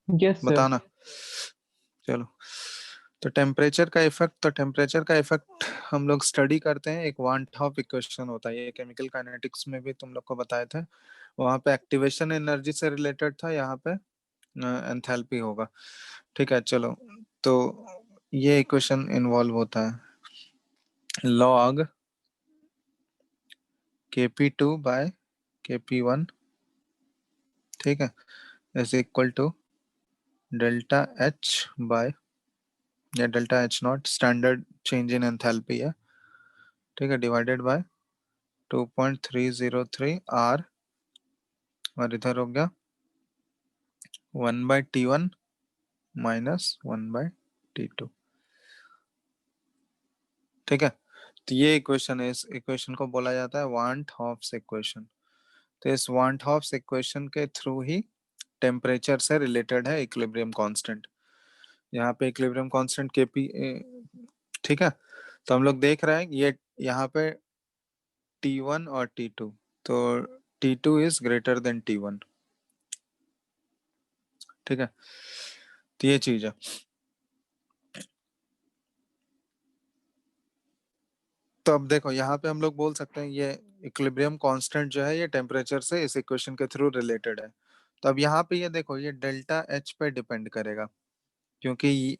Yes sir. बताना। चलो, तो टेम्परेचर का इफेक्ट हम लोग स्टडी करते हैं। एक वान हॉफ इक्वेशन होता है, ये केमिकल काइनेटिक्स में भी तुम लोग को बताए थे। वहां पे एक्टिवेशन एनर्जी से रिलेटेड था, यहाँ पे एंथैल्पी होगा। ठीक है, चलो। तो ये इक्वेशन इन्वॉल्व होता है log kp2 बाय kp1, ठीक है, is equal to delta H by, या delta H not standard change in enthalpy है, ठीक है, डिवाइडेड बाय 2.303 आर, और इधर हो गया 1/T1 माइनस 1/T2। ठीक है, तो ये इक्वेशन है, इस इक्वेशन को बोला जाता है वांट हॉफ्स इक्वेशन। तो इस वांट हॉफ्स इक्वेशन के थ्रू ही टेम्परेचर से रिलेटेड है इक्विलिब्रियम कांस्टेंट। यहाँ पे इक्विलिब्रियम कांस्टेंट केपी, ठीक है। तो हम लोग देख रहे हैं ये यहाँ पे T1 और T2, तो T2 is greater than T1, ठीक है। तो ये चीज है। तो अब देखो यहाँ पे हम लोग बोल सकते हैं ये इक्विलिब्रियम कांस्टेंट जो है ये टेम्परेचर से इस इक्वेशन के थ्रू रिलेटेड है। तो अब यहाँ पे ये देखो ये डेल्टा एच पे डिपेंड करेगा, क्योंकि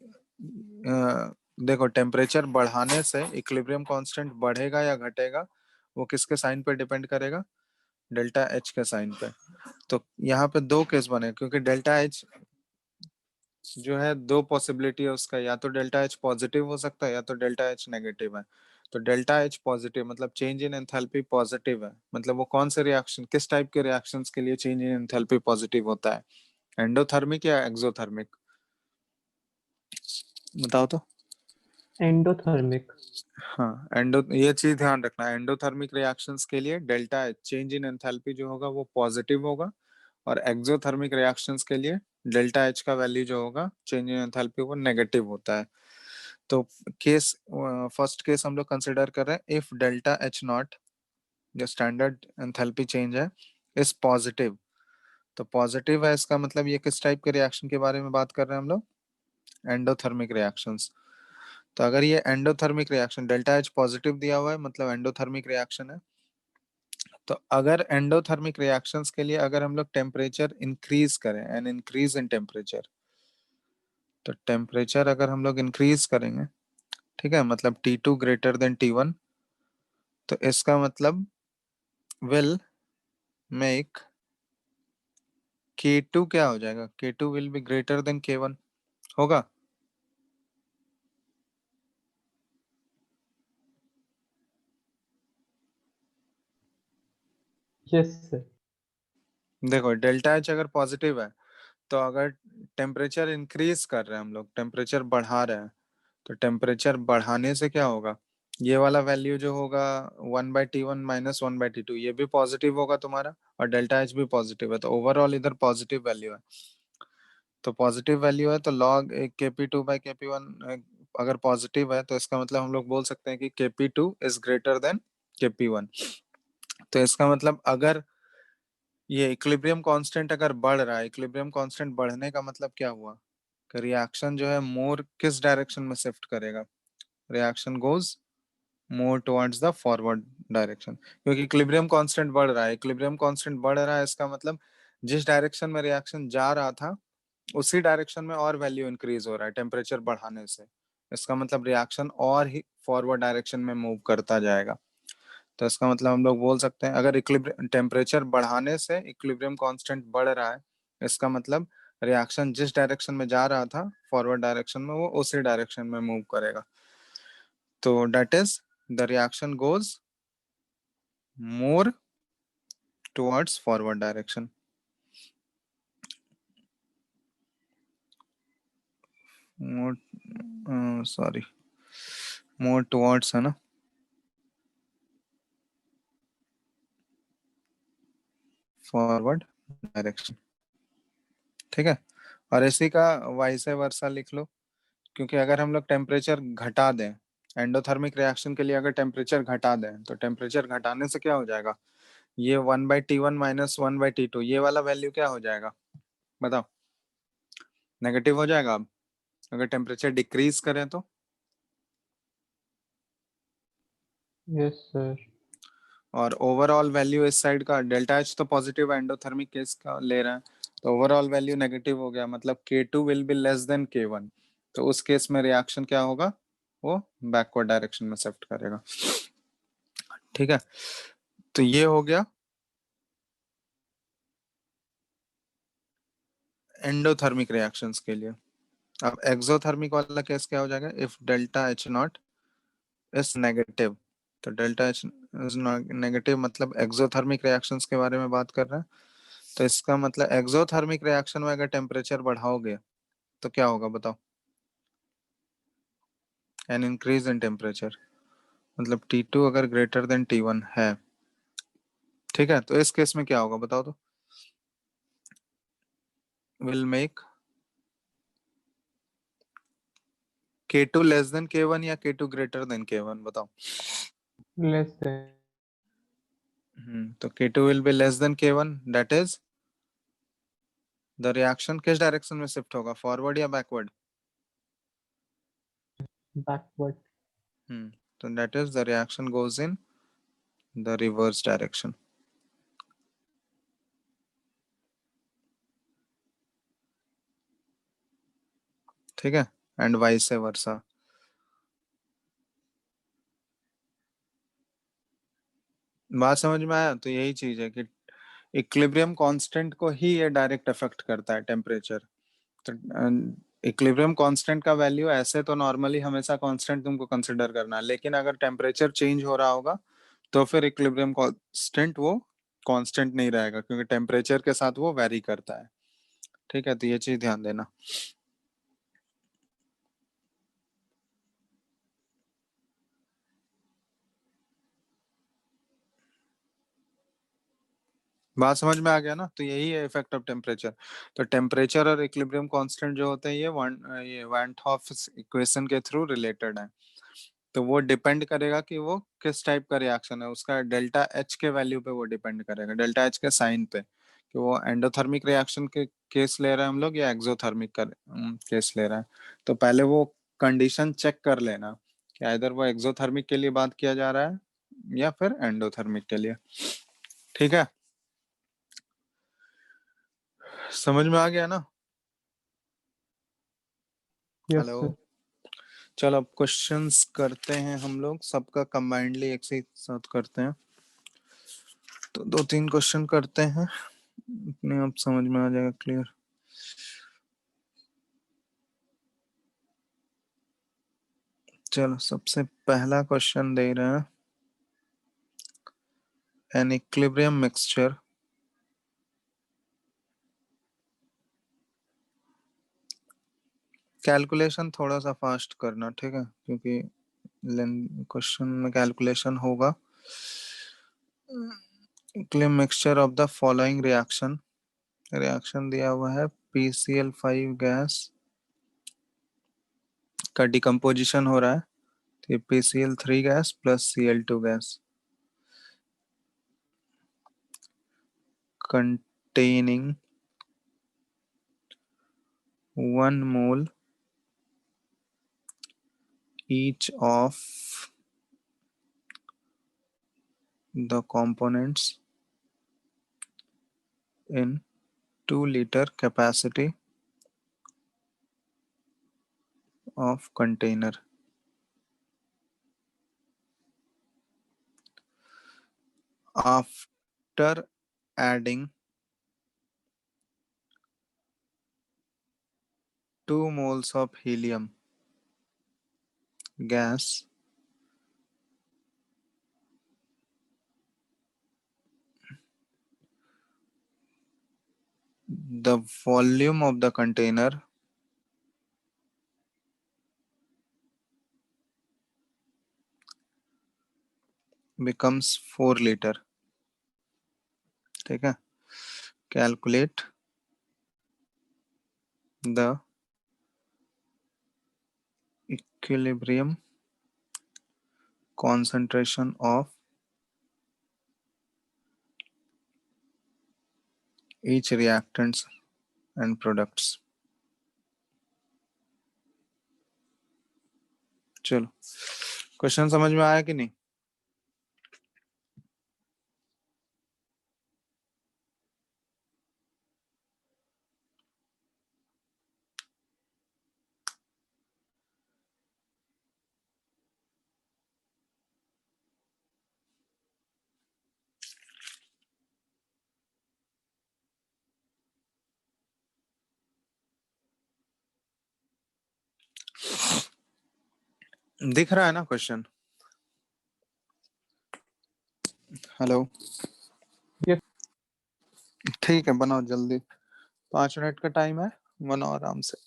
देखो टेम्परेचर बढ़ाने से इक्विलिब्रियम कांस्टेंट बढ़ेगा या घटेगा, वो किसके साइन पे डिपेंड करेगा? डेल्टा एच के साइन पे। तो यहाँ पे दो केस बने, क्योंकि डेल्टा एच जो है दो पॉसिबिलिटी है उसका, या तो डेल्टा एच पॉजिटिव हो सकता है या तो डेल्टा एच नेगेटिव है। तो डेल्टा एच पॉजिटिव मतलब चेंज इन एंथैल्पी पॉजिटिव है, मतलब वो कौन से रिएक्शन, किस टाइप के रिएक्शंस के लिए चेंज इन एंथैल्पी पॉजिटिव होता है? एंडोथर्मिक या एक्सोथर्मिक? बताओ तो। एंडोथर्मिक। हाँ, एंडो, ये चीज ध्यान रखना, एंडोथर्मिक रिएक्शंस के लिए delta H change in enthalpy जो होगा वो पॉजिटिव होगा, और एक्सोथर्मिक रिएक्शंस के लिए डेल्टा एच का वैल्यू जो होगा चेंज इन एंथैल्पी वो नेगेटिव होता है। तो केस, फर्स्ट केस हम लोग कंसिडर कर रहे हैं, इफ डेल्टा एच नॉट जो स्टैंडर्ड एंथैल्पी चेंज है इज पॉजिटिव। तो पॉजिटिव है, इसका मतलब ये किस टाइप के रिएक्शन के बारे में बात कर रहे हैं हम लोग? Endothermic reactions. तो अगर ये endothermic reaction delta H positive दिया हुआ है मतलब एंडोथर्मिक रिएक्शन है। तो अगर एंडोथर्मिक रिएक्शंस के लिए अगर हम लोग टेम्परेचर इंक्रीज करें, एन इंक्रीज इन टेम्परेचर, तो टेम्परेचर अगर हम लोग इंक्रीज करेंगे, ठीक है, मतलब T2 ग्रेटर देन T1, तो इसका मतलब विल मेक K2 क्या हो जाएगा? K2 will be greater than K1 होगा। Yes sir. देखो डेल्टा एच अगर पॉजिटिव है, तो अगर टेम्परेचर इंक्रीज कर रहे हैं हम लोग, टेम्परेचर बढ़ा रहे हैं, तो टेम्परेचर बढ़ाने से क्या होगा? ये वाला वैल्यू जो होगा 1/T1 माइनस 1/T2 ये भी पॉजिटिव होगा तुम्हारा, और डेल्टा एच भी पॉजिटिव है, तो ओवरऑल इधर पॉजिटिव वैल्यू है। तो पॉजिटिव वैल्यू है तो लॉग KP2/KP1 अगर पॉजिटिव है, तो इसका मतलब हम लोग बोल सकते हैं कि KP2 is greater than KP1। तो इसका मतलब अगर ये इक्विलिब्रियम कांस्टेंट अगर बढ़ रहा है, इक्विलिब्रियम कांस्टेंट बढ़ने का मतलब क्या हुआ? कि रिएक्शन जो है मोर किस डायरेक्शन में शिफ्ट करेगा? Reaction goes more towards the forward direction, क्योंकि इक्विलिब्रियम कांस्टेंट बढ़ रहा है। इक्विलिब्रियम कांस्टेंट बढ़ रहा है इसका मतलब जिस डायरेक्शन में रिएक्शन जा रहा था उसी डायरेक्शन में और वैल्यू इंक्रीज हो रहा है टेम्परेचर बढ़ाने से। इसका मतलब रिएक्शन और ही फॉरवर्ड डायरेक्शन में मूव करता जाएगा। तो इसका मतलब हम लोग बोल सकते हैं अगर इक्विलिब्रियम टेम्परेचर बढ़ाने से इक्विलिब्रियम कांस्टेंट बढ़ रहा है, इसका मतलब रिएक्शन जिस डायरेक्शन में जा रहा था फॉरवर्ड डायरेक्शन में, वो उसी डायरेक्शन में मूव करेगा। तो that is the reaction goes more towards forward direction. More, sorry, more towards है ना, फॉरवर्ड डायरेक्शन, ठीक है। और इसी का वाइस वर्सा लिख लो, क्योंकि अगर हम लोग टेम्परेचर घटा दें, एंडोथर्मिक रिएक्शन के लिए अगर टेम्परेचर घटा दें, तो टेम्परेचर घटाने से क्या हो जाएगा? ये 1/T1 माइनस 1/T2 ये वाला वैल्यू क्या हो जाएगा? बताओ। नेगेटिव हो जाएगा। अब अगर टेम्परेचर डिक्रीज करें तो यस सर। और ओवरऑल वैल्यू इस साइड का डेल्टा एच तो पॉजिटिव एंडोथर्मिक केस का ले रहा है, तो ओवरऑल वैल्यू नेगेटिव हो गया, मतलब K2 will be less than K1। तो उस केस में रिएक्शन क्या होगा, वो बैकवर्ड डायरेक्शन में शिफ्ट करेगा। ठीक है, तो ये हो गया एंडोथर्मिक रिएक्शंस के लिए। अब एक्सोथर्मिक वाला केस क्या हो जाएगा, if delta H not is negative. तो डेल्टा एच इज नेगेटिव मतलब एक्सोथर्मिक रिएक्शंस के बारे में बात कर रहे हैं। तो इसका मतलब एक्सोथर्मिक रिएक्शन में अगर टेम्परेचर बढ़ाओगे तो क्या होगा बताओ, एन इंक्रीज इन टेम्परेचर, मतलब T2 अगर ग्रेटर देन T1 है, ठीक है, तो इस केस में क्या होगा बताओ तो, will make K2 less than K1 या K2 ग्रेटर देन K1 बताओ। Less than. तो K2 will be less than K1, that is the reaction किस डायरेक्शन में शिफ्ट होगा, फॉरवर्ड या बैकवर्ड। बैकवर्ड। तो that is the reaction goes in the reverse direction. ठीक है, एंड वाइस वर्सा। बात समझ में आया, तो यही चीज है कि इक्विलिब्रियम कांस्टेंट को ही ये डायरेक्ट अफेक्ट करता है टेम्परेचर। तो इक्विलिब्रियम कांस्टेंट का वैल्यू ऐसे तो नॉर्मली हमेशा कांस्टेंट तुमको कंसिडर करना है, लेकिन अगर टेम्परेचर चेंज हो रहा होगा तो फिर इक्विलिब्रियम कांस्टेंट वो कांस्टेंट नहीं रहेगा, क्योंकि टेम्परेचर के साथ वो वेरी करता है। ठीक है, तो ये चीज ध्यान देना। बात समझ में आ गया ना, तो यही है इफेक्ट ऑफ टेम्परेचर। तो टेम्परेचर और इक्विलिब्रियम कांस्टेंट जो होते हैं ये वैन हॉफ इक्वेशन के थ्रू रिलेटेड है। तो वो डिपेंड करेगा कि वो किस टाइप का रिएक्शन है, उसका डेल्टा एच के वैल्यू पे वो डिपेंड करेगा, डेल्टा एच के साइन पे, कि वो एंडोथर्मिक रिएक्शन के केस ले रहे हैं हम लोग या एक्सोथर्मिक का केस ले रहा है। तो पहले वो कंडीशन चेक कर लेना कि इधर वो एक्सोथर्मिक के लिए बात किया जा रहा है या फिर एंडोथर्मिक के लिए। ठीक है, समझ में आ गया ना। Yes hello, sir. चलो अब क्वेश्चंस करते हैं हम लोग, सबका कंबाइंडली एक से साथ करते हैं। तो 2-3 क्वेश्चन करते हैं, अपने आप समझ में आ जाएगा क्लियर। चलो सबसे पहला क्वेश्चन दे रहे हैं, एन इक्विलिब्रियम मिक्सचर कैलकुलेशन थोड़ा सा फास्ट करना, ठीक है, क्योंकि क्वेश्चन में कैलकुलेशन होगा। Equilibrium mixture of the following reaction, reaction दिया हुआ है PCl5 गैस का डिकम्पोजिशन हो रहा है, तो PCl3 gas plus Cl2 gas containing 1 mole each of the components in 2-liter capacity of container. After adding 2 moles of helium gas, the volume of the container becomes 4 liter. ठीक है, calculate the equilibrium concentration of each reactants and products. चलो question समझ में आया कि नहीं? दिख रहा है ना क्वेश्चन? Hello, Yes. ठीक है बनाओ जल्दी, 5 मिनट का टाइम है, बनाओ आराम से।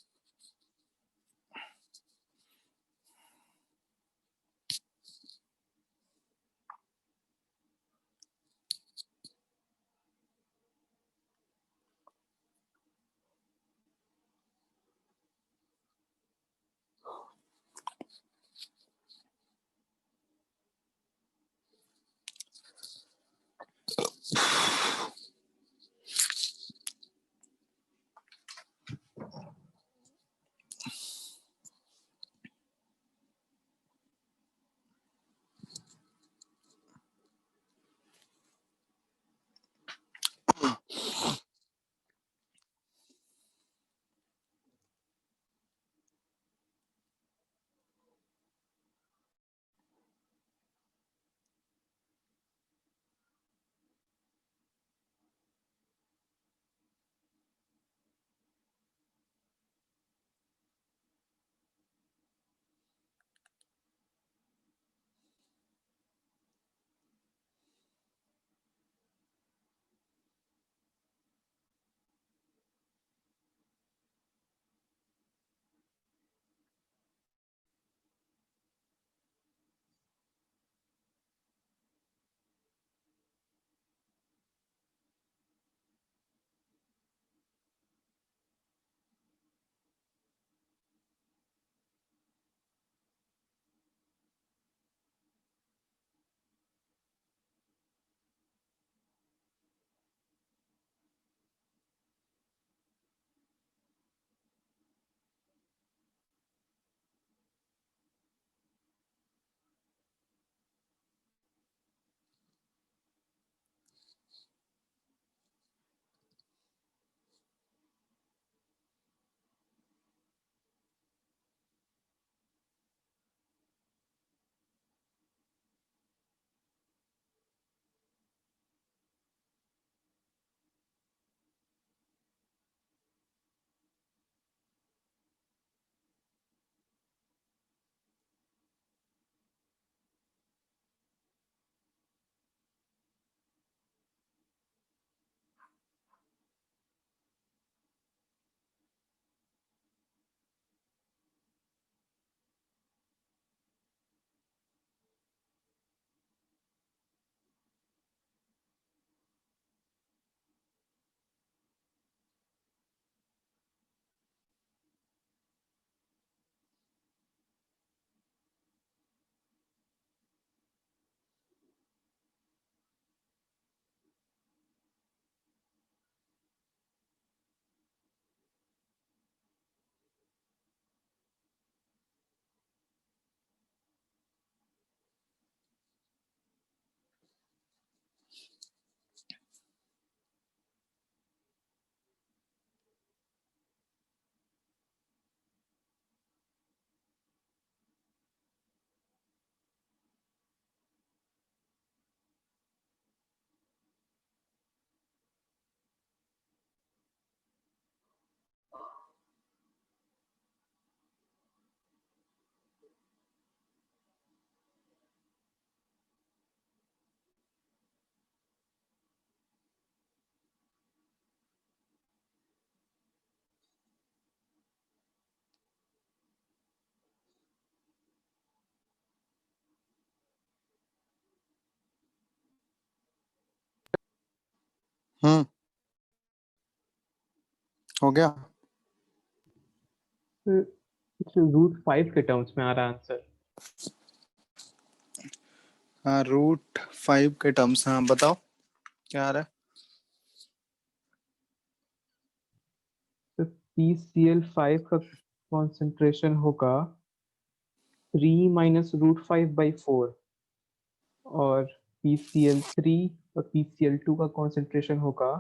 हो गया। रूट 5 के टर्म्स में आ रहा है आंसर। हाँ रूट 5 के टर्म्स, हाँ बताओ क्या आ रहा है? तो PCl5 का कॉन्सेंट्रेशन होगा 3 माइनस रूट 5/4 और PCl3 और PCl2 का कॉन्सेंट्रेशन होगा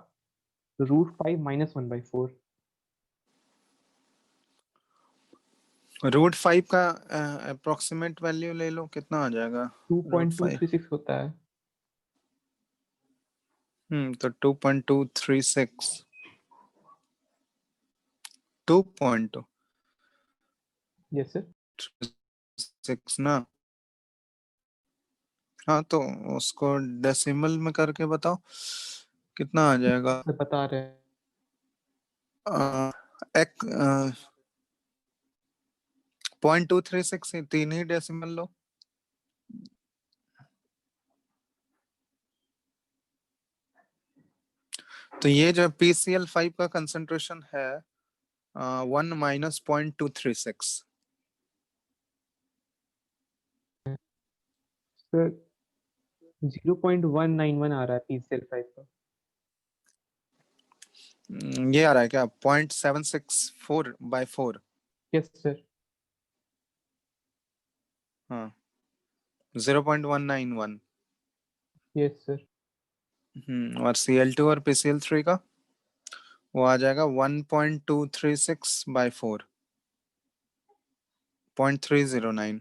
√5 - 1/4। √5 का अप्रोक्सीमेट वैल्यू ले लो, कितना आ जाएगा? √5 2.236 होता है। तो 2.236 2.236 यस सर। ना। हाँ तो उसको डेसिमल में करके बताओ कितना आ जाएगा। सर बता रहे हैं। एक 0.236 तीन ही डेसिमल लो। तो ये जो PCl5 का कंसंट्रेशन है 1 माइनस 0.236। सर 0.191 आ रहा है PCl5 का। ये आ रहा है क्या 0.764/4? Yes sir. हाँ 0.191। Yes sir. और Cl2 और PCl3 का वो आ जाएगा 1.236/4, 0.309।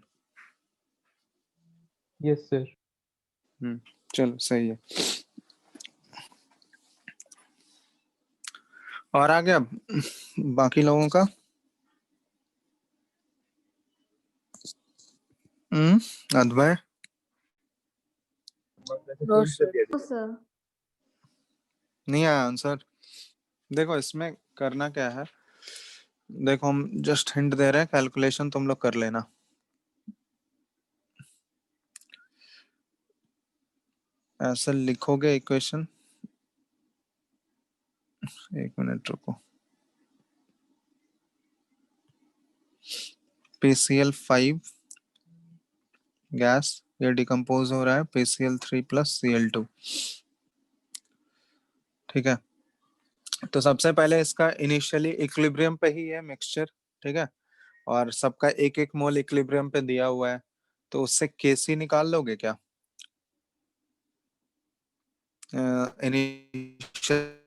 Yes sir. चलो सही है। और आ गया बाकी लोगों का। अद्वय नो सर। नहीं आया आंसर। देखो इसमें करना क्या है, देखो हम जस्ट हिंट दे रहे हैं, कैलकुलेशन तुम लोग कर लेना। ऐसा लिखोगे इक्वेशन, एक मिनट रुको। PCl5 गैस ये डिकम्पोज हो रहा है PCl3 प्लस Cl2। ठीक है, तो सबसे पहले इसका इनिशियली इक्विलिब्रियम पे ही है मिक्सचर। ठीक है, और सबका एक एक मोल इक्विलिब्रियम पे दिया हुआ है, तो उससे Kc निकाल लोगे क्या? इनिशियली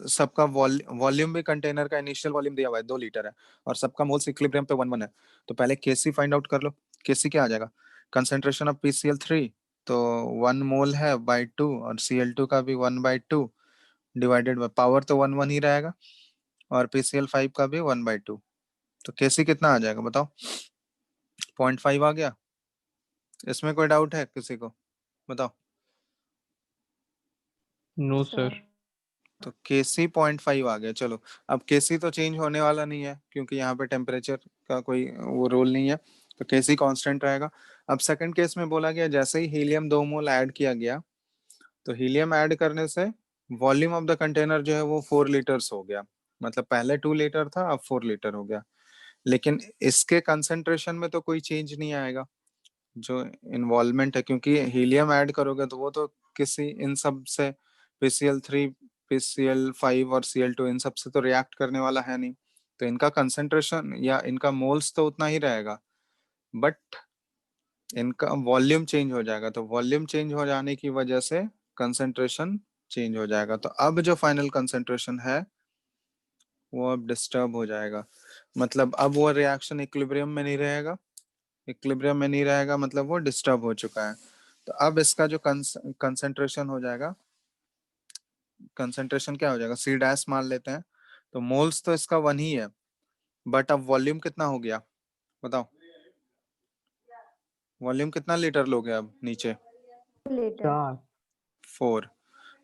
सबका वॉल्यूम भी कंटेनर का इनिशियल वॉल्यूम दिया हुआ है 2 लीटर है, और सबका मोल्स इक्विलिब्रियम पे 1 1 है। तो पहले Kc फाइंड आउट कर लो। Kc क्या आ जाएगा? कंसेंट्रेशन ऑफ PCl3 तो 1 मोल है बाय 2, और Cl2 का भी 1/2 डिवाइडेड बाय पावर तो 1 1 ही रहेगा, और PCl5 का भी 1/2। तो Kc कितना आ जाएगा बताओ? 0.5 आ गया। इसमें कोई डाउट है किसी को? बताओ। No sir. तो Kc 0.5 आ गया। चलो अब Kc तो चेंज होने वाला नहीं है, क्योंकि यहाँ पे टेम्परेचर का कोई वो रोल नहीं है, तो Kc कांस्टेंट रहेगा। अब सेकंड केस में बोला गया जैसे ही हीलियम 2 मोल ऐड किया गया, तो हीलियम ऐड करने से वॉल्यूम ऑफ द कंटेनर जो है वो 4 लीटर्स हो गया। मतलब पहले 2 लीटर था, अब 4 लीटर हो गया। लेकिन इसके कंसेंट्रेशन में तो कोई चेंज नहीं आएगा, जो इन्वॉल्वमेंट है, क्योंकि हीलियम ऐड करोगे तो वो तो किसी इन सब से PCl3 PCl5 और Cl2 इन सब से तो रिएक्ट करने वाला है नहीं, तो इनका कंसेंट्रेशन या इनका मोल्स तो उतना ही रहेगा, बट इनका वॉल्यूम चेंज हो जाएगा। तो वॉल्यूम चेंज हो जाने की वजह से कंसेंट्रेशन चेंज हो जाएगा। तो अब जो फाइनल कंसेंट्रेशन है वो अब डिस्टर्ब हो जाएगा। मतलब अब वो रिएक्शन इक्विलिब्रियम में नहीं रहेगा। इक्विलिब्रियम में नहीं रहेगा मतलब वो डिस्टर्ब हो चुका है। तो अब इसका जो कंसेंट्रेशन हो जाएगा, कंसेंट्रेशन क्या हो जाएगा, C डैश मान लेते हैं। तो मोल्स तो इसका 1 ही है, बट अब वॉल्यूम कितना हो गया बताओ? वॉल्यूम कितना लीटर लोगे अब नीचे? लीटर। 4। 4।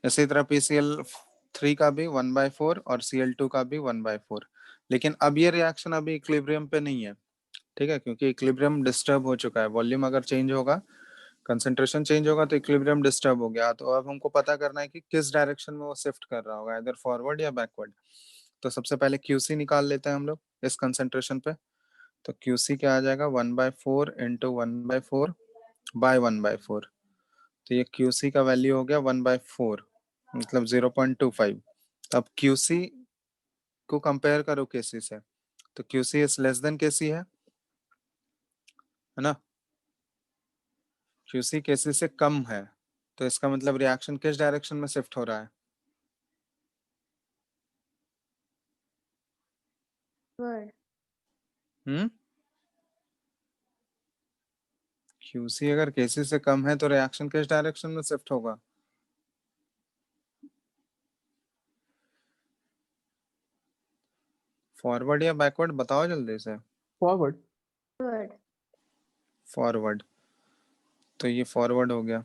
इसी तरह PCl3 का भी 1/4 और Cl2 का भी 1/4। लेकिन अब ये रिएक्शन अभी इक्विलिब्रियम पे नहीं है। ठीक है, क्योंकि इक्विलिब्रियम डिस्टर्ब हो चुका है। वॉल्यूम अगर चेंज होगा, कंसेंट्रेशन चेंज होगा, तो इक्विलिब्रियम डिस्टर्ब हो गया। तो अब हमको पता करना है कि किस डायरेक्शन में वो शिफ्ट कर रहा होगा, इधर फॉरवर्ड या बैकवर्ड। तो सबसे पहले Qc निकाल लेते हैं हम लोग इस कंसेंट्रेशन पे। तो Qc क्या आ जाएगा? 1/4 इंटू 1/4 बाय 1/4। तो ये Qc का वैल्यू हो गया 1/4, मतलब 0.25। अब Qc को कंपेयर करो Kc से, तो Qc is less than Kc है। है ना। QC KC से कम है तो इसका मतलब रिएक्शन किस डायरेक्शन में शिफ्ट हो रहा है? वर्ड QC अगर KC से कम है तो रिएक्शन किस डायरेक्शन में शिफ्ट होगा? फॉरवर्ड या बैकवर्ड बताओ जल्दी से। फॉरवर्ड। Word forward. तो ये फॉरवर्ड हो गया।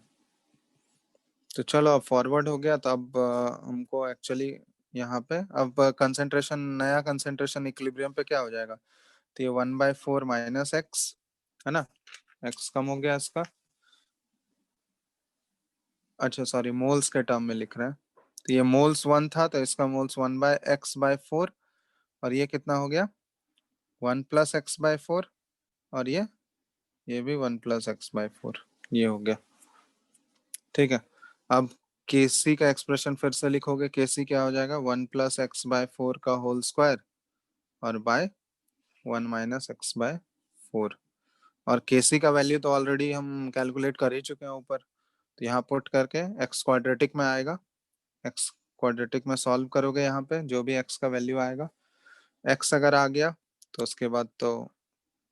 तो चलो अब फॉरवर्ड हो गया तो अब हमको एक्चुअली यहाँ पे अब कंसंट्रेशन, नया कंसंट्रेशन इक्विलिब्रियम पे क्या हो जाएगा? तो ये 1/4 माइनस एक्स है ना, एक्स कम हो गया इसका। अच्छा सॉरी, मोल्स के टर्म में लिख रहे हैं। तो ये मोल्स 1 था तो इसका मोल्स 1/x/4 और ये कितना हो गया 1 + x/4 और ये भी 1 + x/4 ये हो गया। ठीक है, अब Kc का एक्सप्रेशन फिर से लिखोगे। Kc क्या हो जाएगा 1 + x/4 का होल स्क्वायर और बाय 1 - x/4। और Kc का वैल्यू तो ऑलरेडी हम कैलकुलेट कर ही चुके हैं ऊपर, तो यहाँ पुट करके x क्वाड्रेटिक में आएगा। x क्वाड्रेटिक में सॉल्व करोगे यहाँ पे जो भी x का वैल्यू आएगा, x अगर आ गया तो उसके बाद तो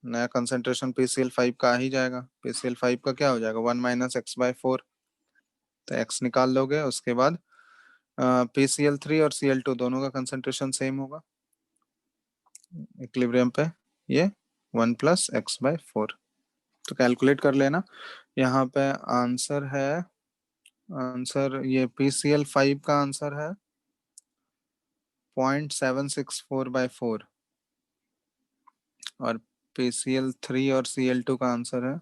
नया कंसंट्रेशन PCl5 का आ ही जाएगा। PCl5 का क्या हो जाएगा 1 - x/4, तो x निकाल लोगे। उसके बाद PCl3 और Cl2 दोनों का कंसंट्रेशन सेम होगा इक्विलिब्रियम पे, ये 1 + x/4। तो कैलकुलेट कर लेना। यहाँ पे आंसर है, आंसर ये PCl5 का आंसर है 0.764/4 और PCl3 और Cl2 का आंसर है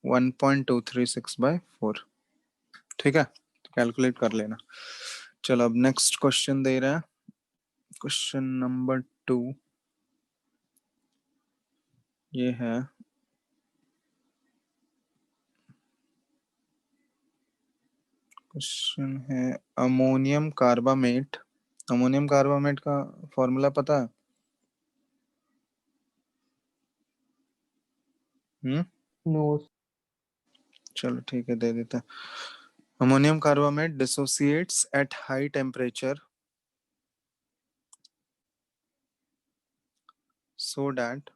1.236/4। ठीक है, तो कैलकुलेट कर लेना। चलो अब नेक्स्ट क्वेश्चन दे रहे हैं, क्वेश्चन नंबर 2 ये है। क्वेश्चन है अमोनियम कार्बामेट। अमोनियम कार्बामेट का फॉर्मूला पता है? नो। चलो ठीक है, दे देते हैं। Ammonium carbamate dissociates at high temperature so that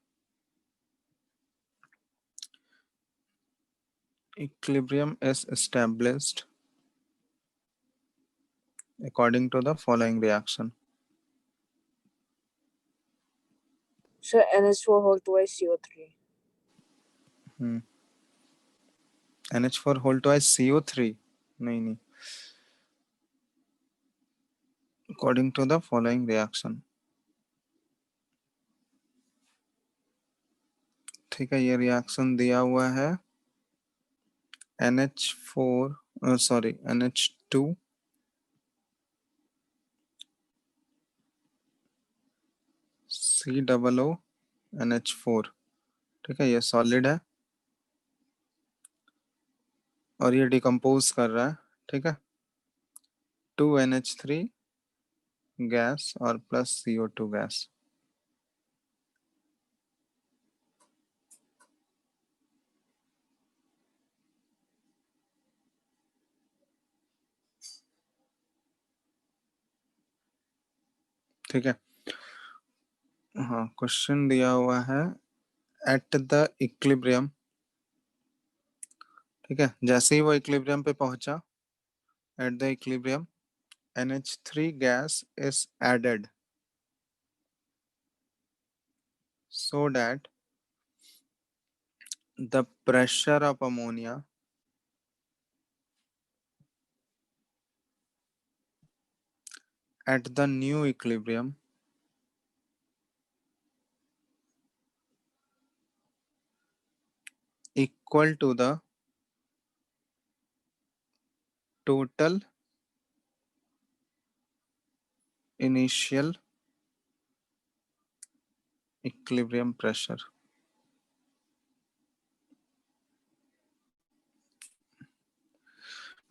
equilibrium is established according to the following reaction. So NH4 whole twice CO3. NH4 whole twice CO3 नहीं, according to the following reaction। ठीक है, ये reaction दिया हुआ है NH4 sorry NH2 COO NH4। ठीक है, ये सॉलिड है और ये डिकम्पोज कर रहा है। ठीक है, 2NH3 गैस और प्लस CO2 गैस। ठीक है, हाँ क्वेश्चन दिया हुआ है एट द इक्विलिब्रियम। ठीक है, जैसे ही वो इक्विलिब्रियम पे पहुंचा, at the equilibrium NH3 gas is added so that the pressure of ammonia at the new equilibrium equal to the total initial equilibrium pressure।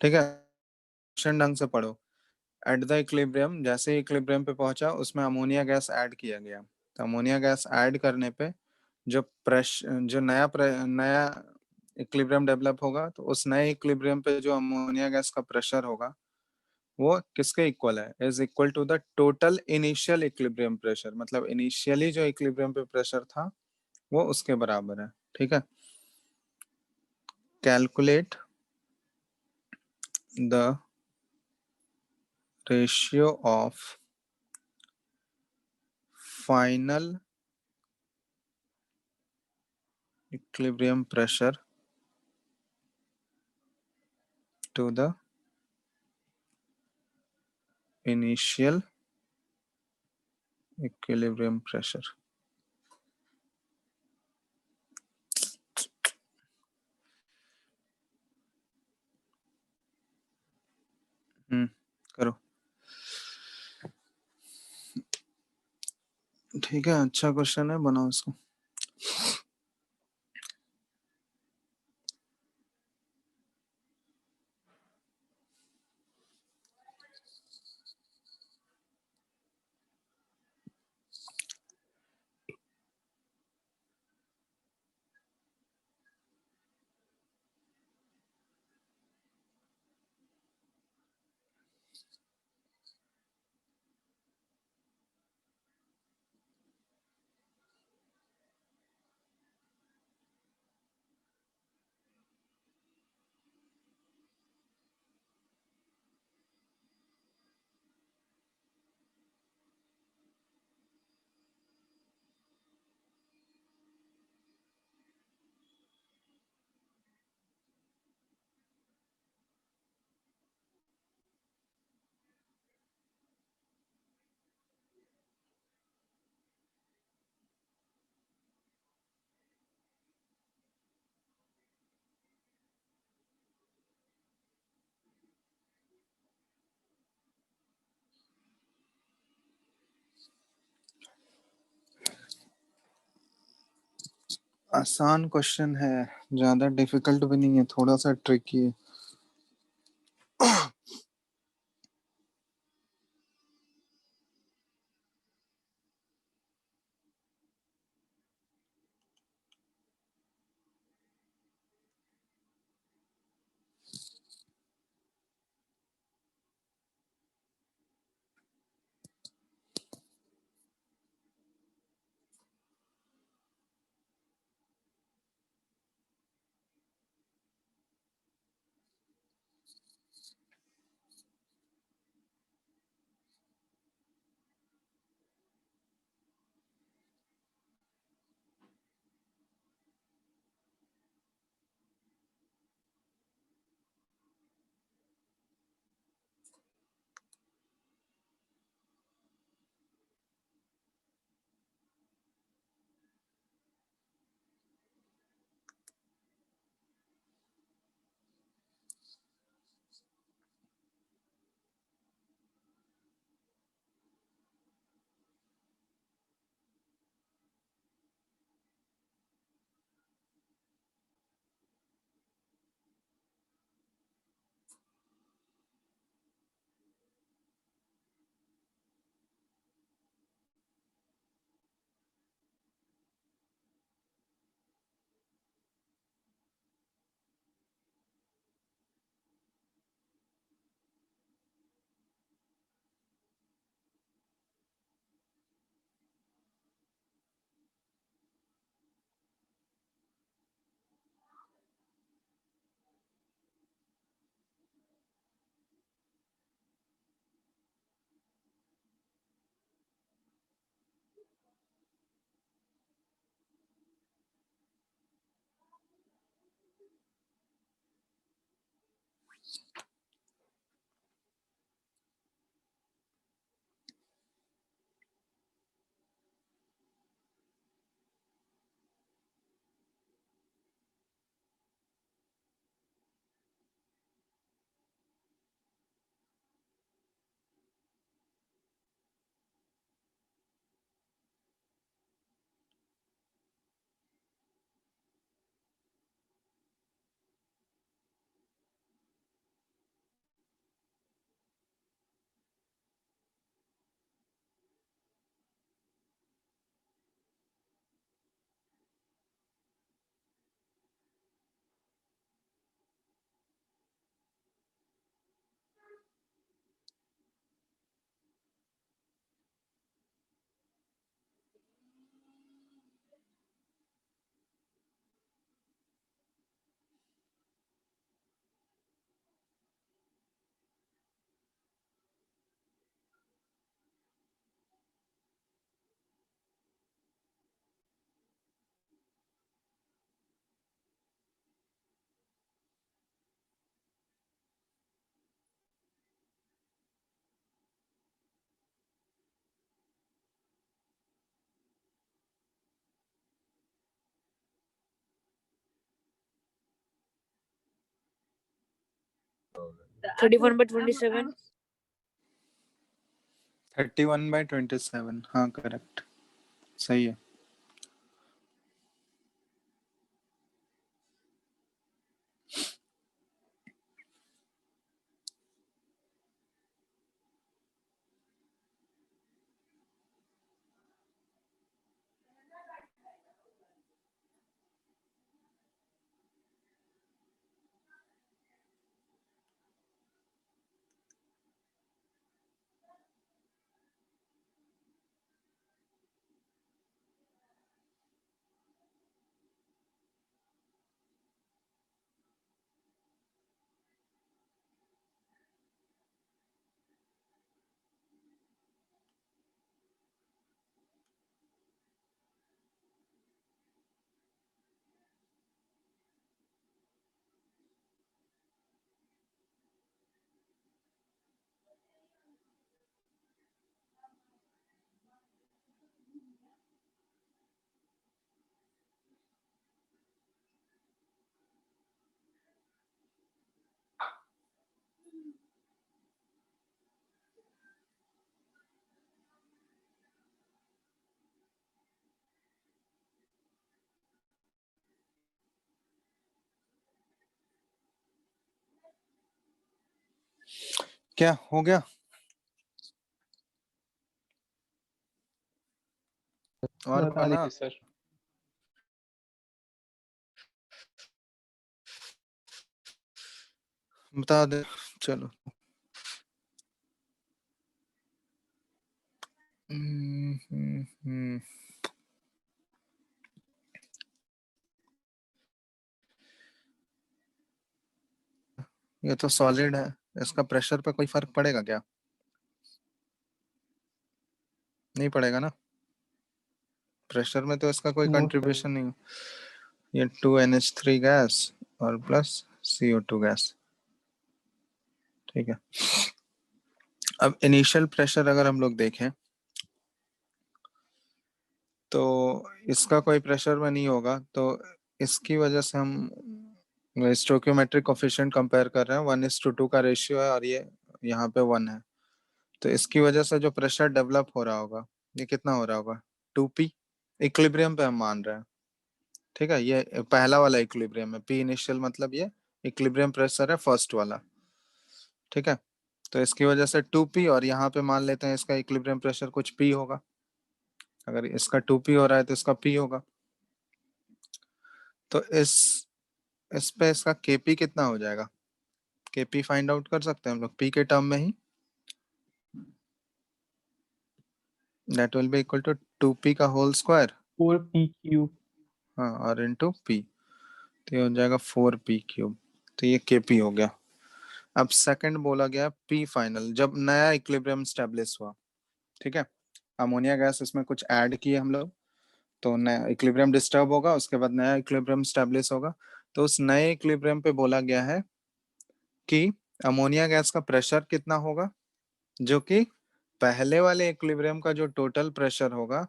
ठीक है, क्वेश्चन ढंग से पढ़ो। एट द इक्विलिब्रियम, जैसे इक्विलिब्रियम पे पहुंचा उसमें अमोनिया गैस ऐड किया गया, तो अमोनिया गैस ऐड करने पे जो नया इक्विलिब्रियम डेवलप होगा तो उस नए इक्विलिब्रियम पे जो अमोनिया गैस का प्रेशर होगा वो किसके इक्वल है, is equal to the total initial equilibrium pressure, मतलब इनिशियली जो इक्विलिब्रियम पे प्रेशर था वो उसके बराबर है। ठीक है, calculate the ratio of final equilibrium pressure to the initial equilibrium pressure. करो। ठीक है, अच्छा क्वेश्चन है, बनाओ इसको। आसान क्वेश्चन है, ज्यादा डिफिकल्ट भी नहीं है, थोड़ा सा ट्रिकी है। 31/27. 31/27, हाँ करेक्ट, सही है। क्या हो गया? और बता बना? दीजिए सर। बता दे, चलो। हम्म। ये तो सॉलिड है, इसका प्रेशर पे कोई फर्क पड़ेगा क्या? नहीं पड़ेगा ना, प्रेशर में तो इसका कोई नो सर। कंट्रीब्यूशन नहीं। ये 2NH3 गैस और प्लस CO2 गैस, ठीक है। अब इनिशियल प्रेशर अगर हम लोग देखें तो इसका कोई प्रेशर में नहीं होगा, तो इसकी वजह से हम स्टोइकियोमेट्रिक कोफिशिएंट कंपेयर कर रहे हैं, 1:2 का रेशियो है और ये यहाँ पे 1 है, तो इसकी वजह से जो प्रेशर डेवलप हो रहा होगा ये कितना हो रहा होगा, 2P। इक्विलिब्रियम पे हम मान रहे हैं, ठीक है। ये पहला वाला इक्विलिब्रियम है, P इनिशियल मतलब ये इक्विलिब्रियम प्रेशर है फर्स्ट वाला, ठीक है। तो इसकी वजह से 2P, और यहाँ पे मान लेते हैं इसका इक्विलिब्रियम प्रेशर कुछ P होगा। अगर इसका 2P हो रहा है तो इसका P होगा। तो इस पे इसका Kp कितना हो जाएगा, Kp फाइंड आउट कर सकते हैं हम लोग P के टर्म में ही। That will be equal to 2P का होल स्क्वायर, 4p³ हाँ, और इनटू P, तो ये हो जाएगा 4p³। तो ये Kp हो गया। अब सेकंड बोला गया P फाइनल, जब नया इक्विलिब्रियम स्टैब्लिश हुआ, ठीक है। अमोनिया गैस इसमें कुछ ऐड किए हम लोग, तो नया इक्विलिब्रियम डिस्टर्ब होगा, उसके बाद नया इक्विलिब्रियम स्टैब्लिश होगा। तो उस नए इक्विलिब्रियम पे बोला गया है कि अमोनिया गैस का प्रेशर कितना होगा, जो कि पहले वाले इक्विलिब्रियम का जो टोटल प्रेशर होगा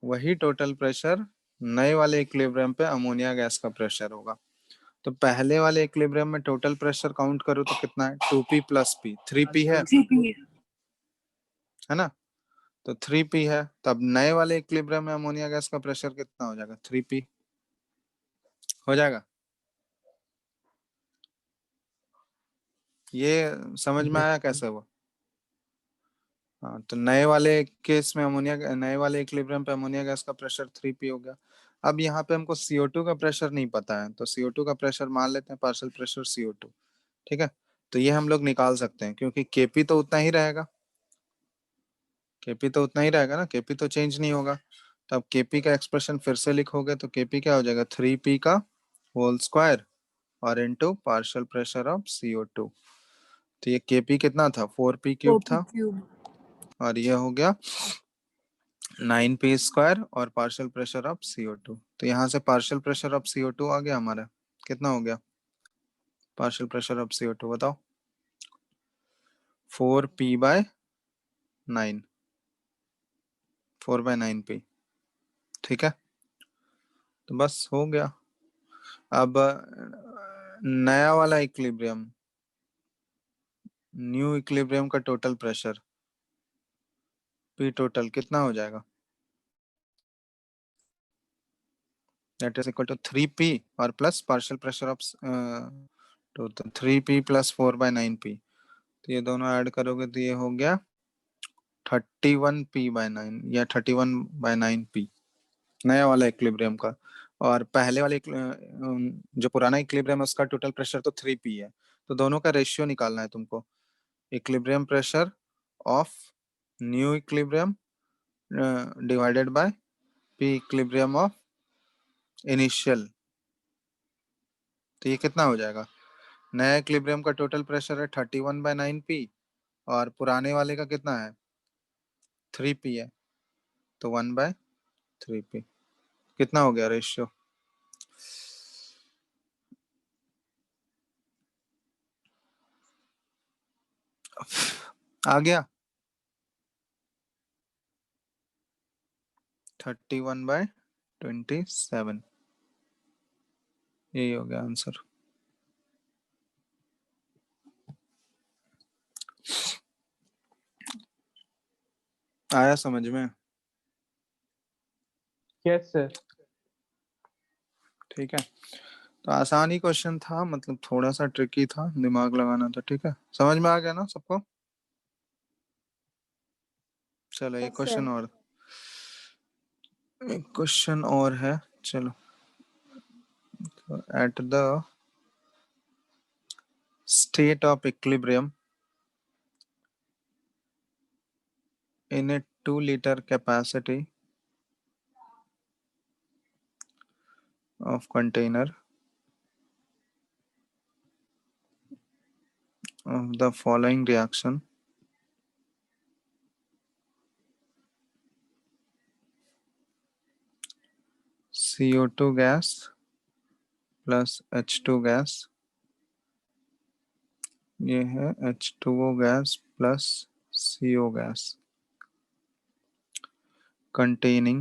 वही टोटल प्रेशर नए वाले इक्विलिब्रियम पे अमोनिया गैस का प्रेशर होगा। तो पहले वाले इक्विलिब्रियम में टोटल प्रेशर काउंट करो तो कितना है, 2P + P, 3P है 3P. है ना। तो 3P है, तब नए वाले इक्विलिब्रियम में अमोनिया गैस का प्रेशर कितना हो जाएगा, 3P हो जाएगा। ये समझ में आया कैसे हुआ? हाँ, तो नए वाले केस में नए वाले इक्विलिब्रियम पे अमोनिया गैस का प्रेशर 3P हो गया। अब यहाँ पे हमको CO2 का प्रेशर नहीं पता है, तो CO2 का प्रेशर मान लेते हैं पार्शियल प्रेशर CO2, ठीक है। तो ये हम लोग निकाल सकते हैं, क्योंकि Kp तो उतना ही रहेगा, Kp तो उतना ही रहेगा ना, Kp तो चेंज नहीं होगा। तो अब Kp का एक्सप्रेशन फिर से लिखोगे तो Kp क्या हो जाएगा, 3P का होल स्क्वायर और into partial pressure of CO2। तो ये Kp कितना था, 4p³ था, और ये हो गया 9p² और पार्शियल प्रेशर ऑफ CO2। तो यहाँ से पार्शियल प्रेशर ऑफ CO2 आ गया हमारा, कितना हो गया पार्शियल प्रेशर ऑफ CO2 बताओ, 4p/9, 4/9p, ठीक है। तो बस हो गया। अब नया वाला इक्विलिब्रियम न्यू इक्विलिब्रियम का टोटल प्रेशर पी टोटल कितना हो जाएगा? That is equal to 3p और plus partial pressure of total 3p plus 4/9p। तो ये दोनों ऐड करोगे तो ये हो गया 31p/9 या 31/9p नया वाला इक्विलिब्रियम का। और पहले वाले जो पुराना इक्विलिब्रियम है उसका टोटल प्रेशर तो 3p है। तो दोनों का रेशियो निकालना है तुमको। Equilibrium pressure of new equilibrium divided by P equilibrium of initial. तो ये कितना हो जाएगा? नया इक्विलिब्रियम का टोटल प्रेशर है 31/9p और पुराने वाले का कितना है? 3p है। तो 1/3p कितना हो गया रेशियो? आ गया 31/27। यही हो गया आंसर। आया समझ में? Yes sir. ठीक है, तो आसान ही क्वेश्चन था, मतलब थोड़ा सा ट्रिकी था, दिमाग लगाना था। ठीक है, समझ में आ गया ना सबको? चलो एक Yes, क्वेश्चन sir. और, एक क्वेश्चन और है। चलो, at the state of equilibrium in a 2-liter capacity of container of the following reaction: CO2 gas plus H2 gas, ये है H2O gas plus CO gas, containing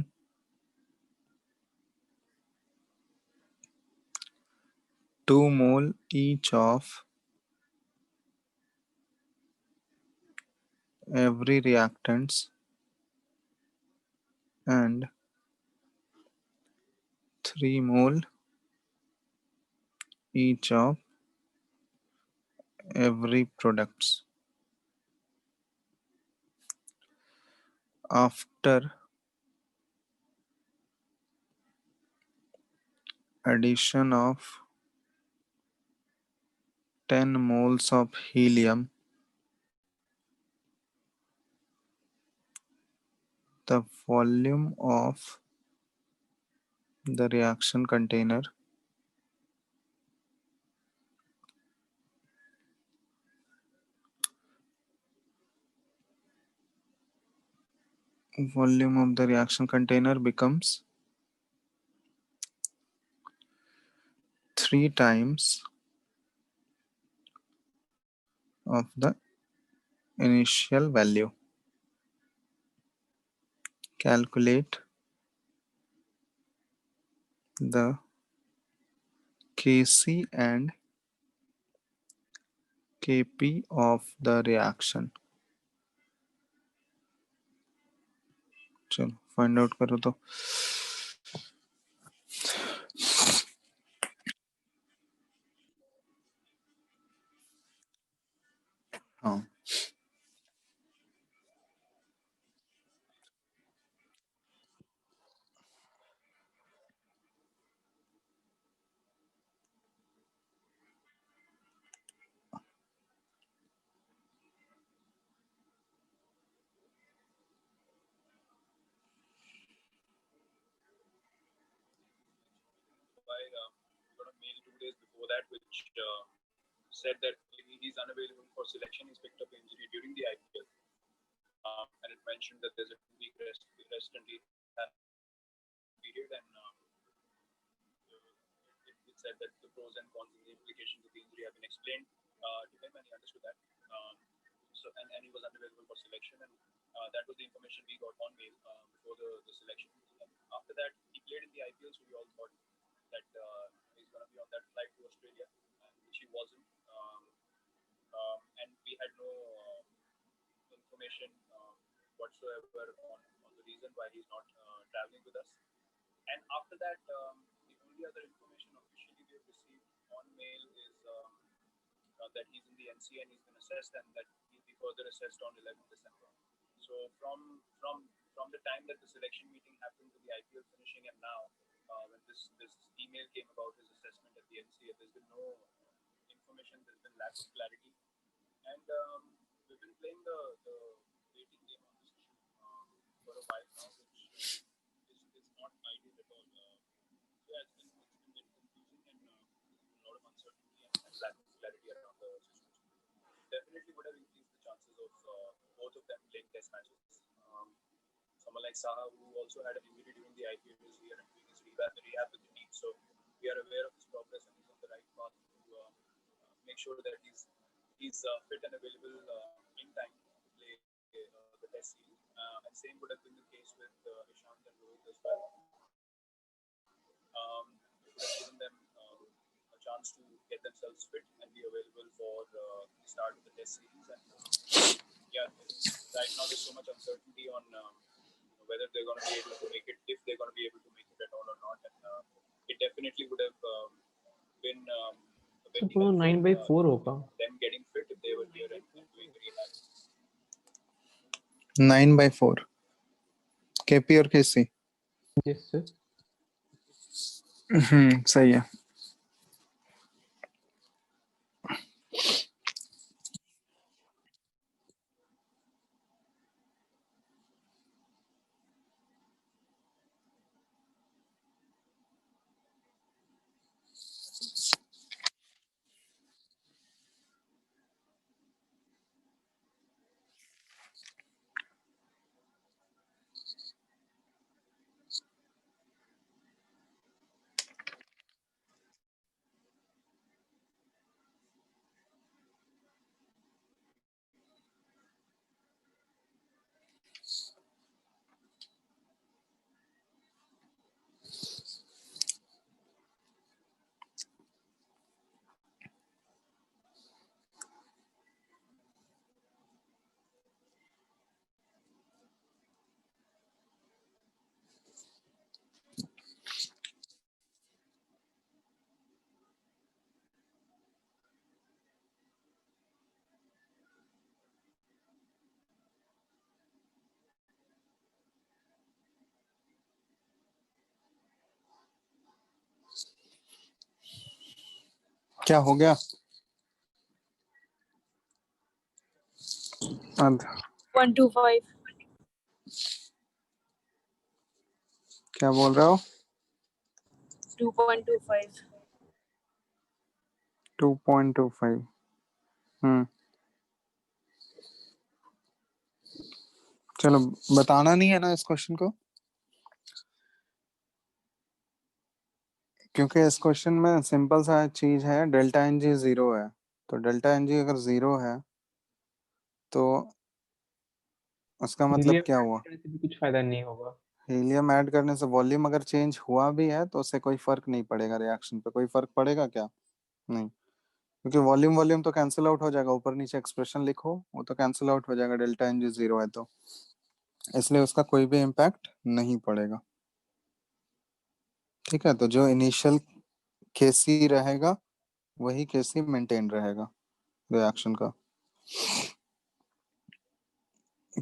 2 mole each of every reactants and 3 mole each of every products. After addition of 10 moles of helium, the volume of the reaction container becomes 3 times of the initial value. Calculate the Kc and Kp of the reaction. चलो find out करो तो। हाँ, got a mail 2 days before that which said that he's unavailable for selection. He's picked up injury during the IPL, and it mentioned that there's a 2-week rest until period, and it said that the pros and cons and the implications of the injury have been explained to him, and he understood that. And he was unavailable for selection, and that was the information we got on mail before the selection. And after that, he played in the IPL, so we all thought that he's going to be on that flight to Australia, which he wasn't. and we had no information whatsoever on the reason why he's not traveling with us. And after that, the only other information officially we have received on mail is that he's in the NC and he's been assessed, and that he'll be further assessed on 11th December. So from the time that the selection meeting happened to the IPL finishing and now, when this email came about his assessment at the NCA, there's been no information. There's been lack of clarity, and we've been playing the waiting game on this issue for a while now, which is not ideal at all. So yeah, it's been very confusing and a lot of uncertainty and lack of clarity around the situation. Definitely would have increased the chances of both of them playing test matches. Someone like Saha, who also had an injury during the IPL, is here and doing his rehab with the team. So we are aware of his progress and he's on the right path to make sure that he's fit and available in time to play the test series. And same would have been the case with Ishant and Rohit as well. It would have given them a chance to get themselves fit and be available for the start of the test series. And yeah, right now there's so much uncertainty on whether they're going to be able to make it, if they're going to be able to make it at all or not. And it definitely would have been a तो bending पूरा of 9/4 होगा. them getting fit if they were here and doing rehab. 9/4 KP और केसी. Yes sir. सही है. क्या हो गया? 125. क्या बोल रहे हो? 2.25. 2.25. चलो, बताना नहीं है ना इस क्वेश्चन को, क्योंकि इस क्वेश्चन में सिंपल सा चीज है, डेल्टा एन जी 0 है. तो डेल्टा एन जी अगर 0 है तो उसका मतलब क्या हुआ? करने से भी कुछ फायदा नहीं होगा. हीलियम ऐड करने से वॉल्यूम अगर चेंज हुआ भी है तो उससे कोई फर्क नहीं पड़ेगा, रिएक्शन पे कोई फर्क पड़ेगा क्या? नहीं, क्योंकि वॉल्यूम तो कैंसिल आउट हो जाएगा. ऊपर नीचे एक्सप्रेशन लिखो, वो तो कैंसिल आउट हो जाएगा डेल्टा एन जी 0 है तो, इसलिए उसका कोई भी इम्पैक्ट नहीं पड़ेगा. ठीक है, तो जो इनिशियल केसी रहेगा वही केसी मेंटेन रहेगा रिएक्शन का.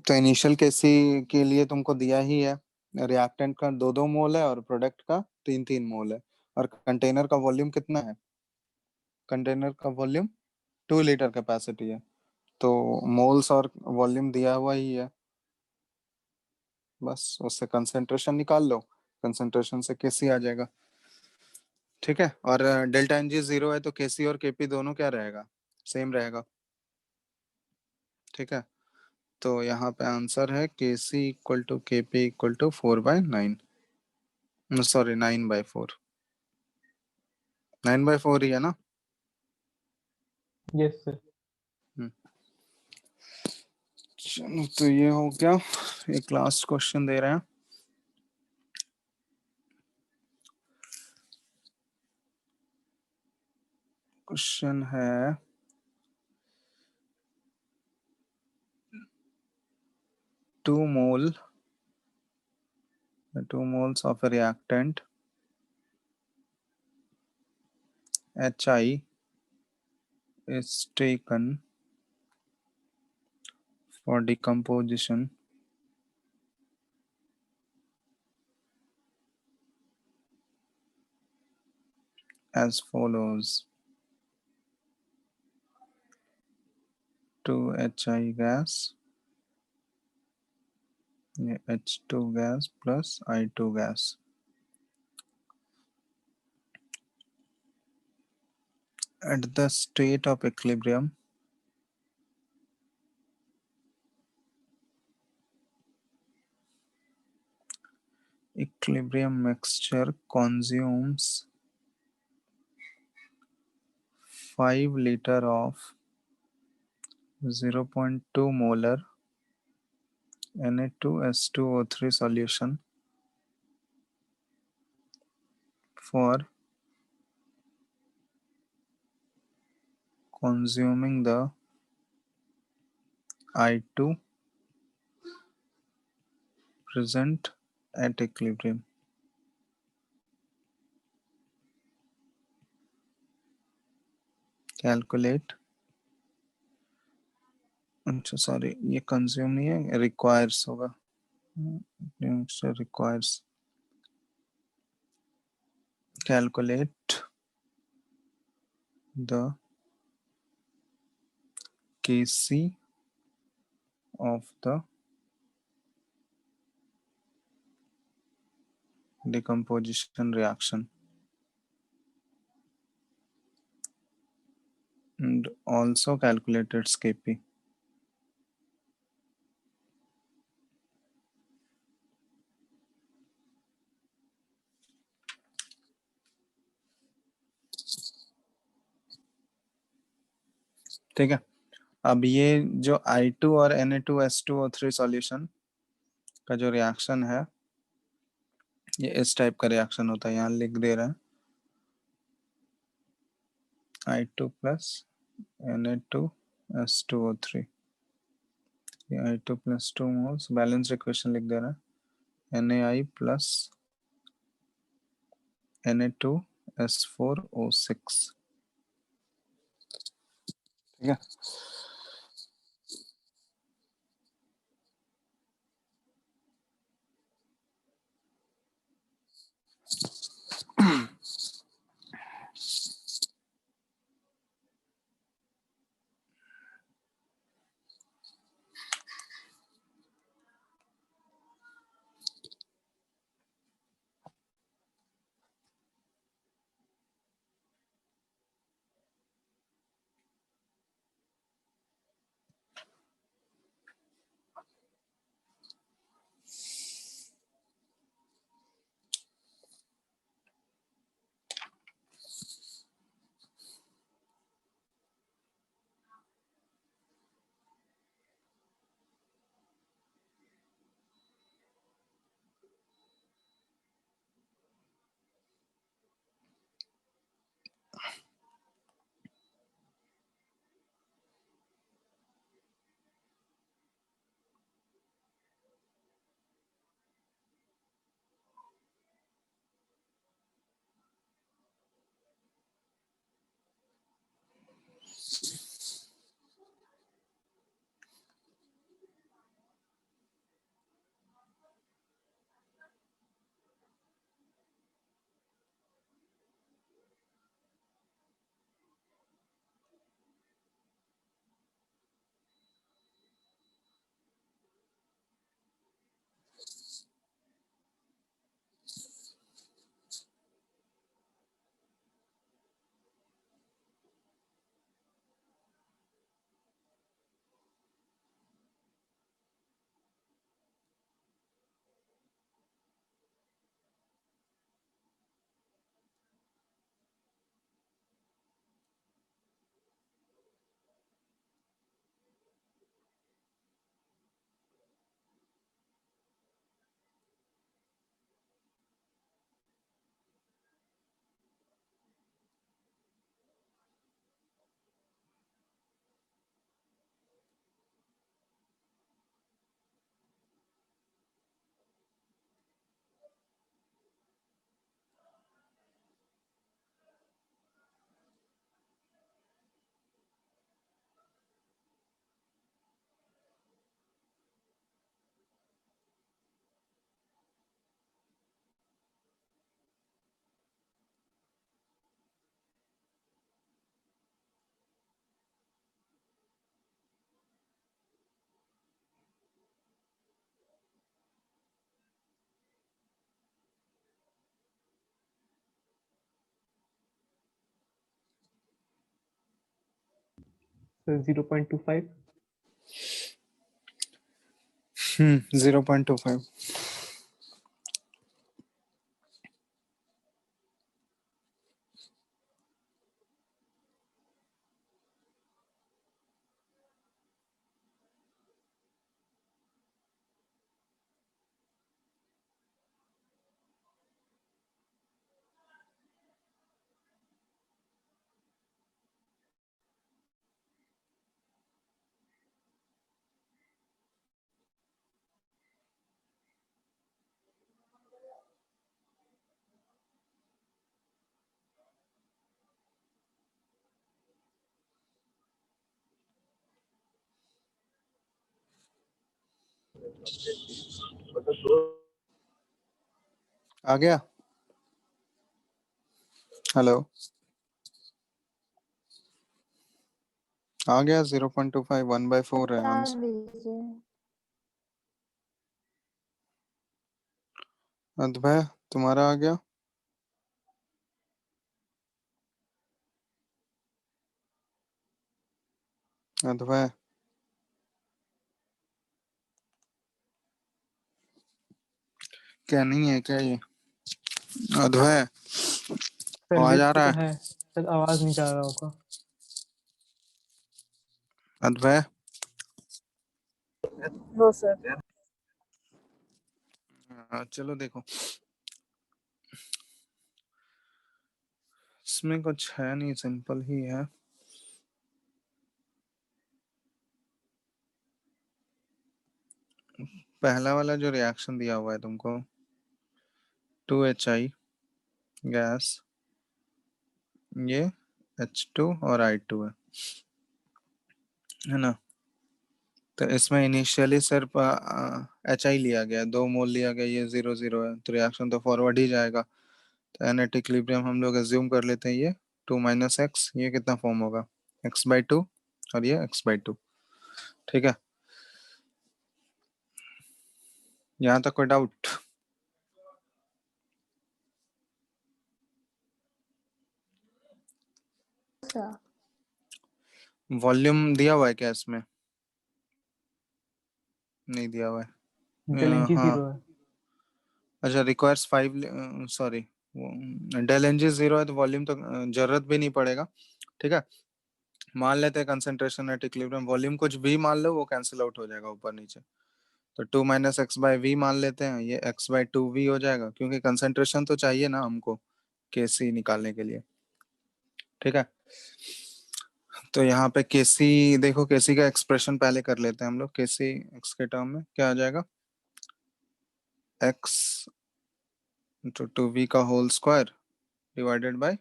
तो इनिशियल केसी के लिए तुमको दिया ही है, रिएक्टेंट का 2-2 मोल है और प्रोडक्ट का 3-3 मोल है. और कंटेनर का वॉल्यूम कितना है? कंटेनर का वॉल्यूम 2 लीटर कैपेसिटी है, तो मोल्स और वॉल्यूम दिया हुआ ही है. बस उससे कंसंट्रेशन निकाल लो, कंसंट्रेशन से केसी आ जाएगा. ठीक है, और डेल्टा एन जी 0 है तो केसी और केपी दोनों क्या रहेगा? सेम रहेगा. ठीक है, तो यहाँ पे आंसर है KC equal to KP equal to 4/9. Sorry 9/4. 9/4 ही है ना? Yes sir. चलो, तो ये हो गया. एक लास्ट क्वेश्चन दे रहे हैं. क्वेश्चन है 2 moles of a reactant HI is taken for decomposition as follows: 2 HI gas, H2 gas plus I2 gas. At the state of equilibrium, equilibrium mixture consumes 5 liter of 0.2 molar Na2S2O3 solution for consuming the I2 present at equilibrium. Calculate. अच्छा sorry, ये consume नहीं है, requires होगा, requires. Calculate the Kc of the decomposition reaction and also calculate its Kp. ठीक है. अब ये जो I2 और Na2S2O3 सॉल्यूशन का जो रिएक्शन है, ये इस टाइप का रिएक्शन होता है. यहाँ लिख दे रहा है I2 प्लस Na2S2O3. ये I2 plus 2 moles, balance equation लिख दे रहा है NaI प्लस Na2S4O6. ठीक है. So 0.25. 0.25. आ गया? हेलो, आ गया? 0.25 1/4 है बता आंसर। दीजिए। अद्वय, तुम्हारा आ गया? अद्वय, क्या नहीं है क्या ये? अद्वय, सर आवाज आ लिस्ट रहा तो है? है, सर आवाज नहीं जा रहा होगा। अद्वय, No, sir. चलो देखो, इसमें कुछ है नहीं, सिंपल ही है। पहला वाला जो रिएक्शन दिया हुआ है तुमको, 2HI गैस, ये H2 और I2 है ना? तो इसमें इनिशियली सिर्फ HI लिया गया, 2 मोल लिया गया, ये 0 है, तो रिएक्शन तो फॉरवर्ड ही जाएगा। तो एनेट इक्विलिब्रियम हम लोग एज्यूम कर लेते हैं, ये 2 - x, ये कितना फॉर्म होगा, x/2 और ये x/2। ठीक है, यहाँ तक कोई डाउट? सर वॉल्यूम दिया हुआ है क्या इसमें? नहीं दिया हुआ है। डेल एन जी हाँ, 0 है। अच्छा, requires 5, sorry, del N G 0 है तो वॉल्यूम तो जरूरत भी नहीं पड़ेगा। ठीक है, मान लेते हैं कंसंट्रेशन एट इक्विलिब्रियम, वॉल्यूम कुछ भी मान लो, वो कैंसिल आउट हो जाएगा ऊपर नीचे। तो 2 - x/v मान लेते हैं, ये x/2v हो जाएगा, क्योंकि कंसंट्रेशन तो चाहिए ना हमको Kc निकालने के लिए। ठीक है, तो यहाँ पे Kc देखो, Kc का एक्सप्रेशन पहले कर लेते हैं हम लोग। Kc x के टर्म में क्या आ जाएगा, x to 2v का whole square divided by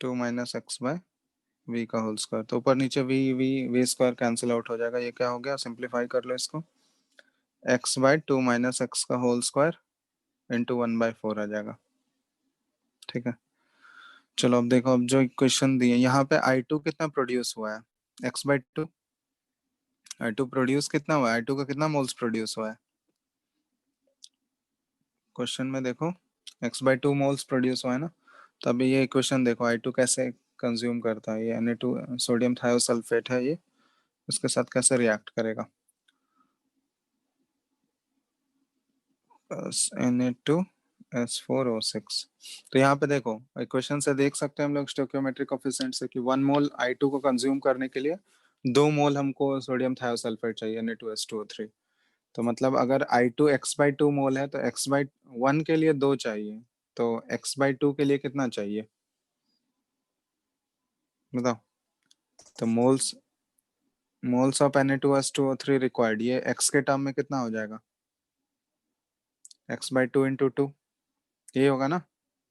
2 - x/v का होल स्क्वायर। तो ऊपर नीचे v स्क्वायर कैंसिल आउट हो जाएगा। ये क्या हो गया, सिंप्लीफाई कर लो इसको, x/2 - x का होल स्क्वायर इंटू 1/4 आ जाएगा। ठीक है, चलो अब देखो, अब जो इक्वेशन दी है यहाँ पे I2 कितना प्रोड्यूस हुआ है, x/2। I2 प्रोड्यूस कितना हुआ है, I2 का कितना मोल्स प्रोड्यूस हुआ है क्वेश्चन में देखो, x/2 मोल्स प्रोड्यूस हुआ है ना। तो अभी ये इक्वेशन देखो, I2 कैसे कंज्यूम करता है, ये Na2 सोडियम थायोसल्फेट है, ये उसके साथ कैसे रिएक्ट करेगा, Na2S4O6। तो यहाँ पे देखो, इक्वेशन से देख सकते हैं हम लोग स्टोइकियोमेट्रिक कोएफिशिएंट से कि 1 मोल I2 को कंज्यूम करने के लिए 2 मोल हमको सोडियम थायोसल्फेट चाहिए, Na2S2O3। तो मतलब अगर I2 x/2 मोल है तो x/1 के लिए 2 चाहिए, तो x/2 के लिए कितना चाहिए बताओ। तो moles moles of Na2S2O3 required, ये x के टर्म में कितना हो जाएगा, x/2 × 2, ये होगा ना,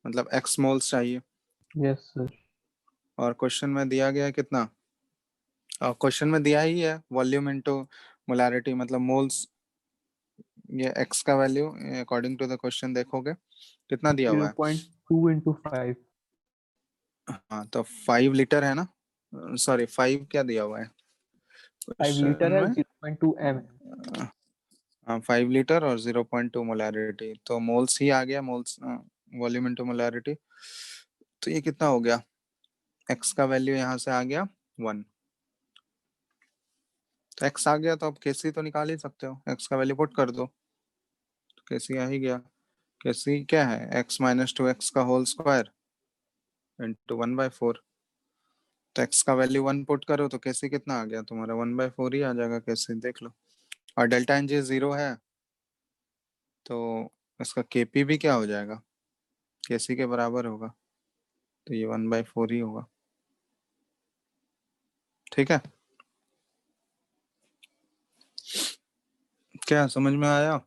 मतलब x मोल्स चाहिए। Yes sir. और क्वेश्चन में दिया गया है कितना, क्वेश्चन में दिया ही है वॉल्यूम इनटू मोलैरिटी, मतलब मोल्स, ये x का value according to the question देखोगे कितना दिया हुआ है। 0.2 into 5। हाँ, तो 5 लीटर है ना, सॉरी 5 क्या दिया हुआ है 5 क्वेश्चन लीटर है, में, 0.2 m है। हाँ 5 लीटर और 0.2 मोलैरिटी, तो मोल्स ही आ गया, मोल्स वॉल्यूम इनटू मोलैरिटी। तो ये कितना हो गया, x का वैल्यू यहाँ से आ गया 1, तो x आ गया तो अब Kc तो निकाल ही सकते हो, x का वैल्यू पुट कर दो तो Kc आ ही गया। Kc क्या है, x माइनस 2x का होल स्क्वायर इंटू 1/4। तो x का वैल्यू 1 पुट करो तो Kc कितना आ गया तुम्हारा, 1/4 ही आ जाएगा Kc, देख लो। और डेल्टा एन जी 0 है तो इसका Kp भी क्या हो जाएगा, Kc के बराबर होगा, तो ये 1/4 ही होगा। ठीक है, क्या समझ में आया?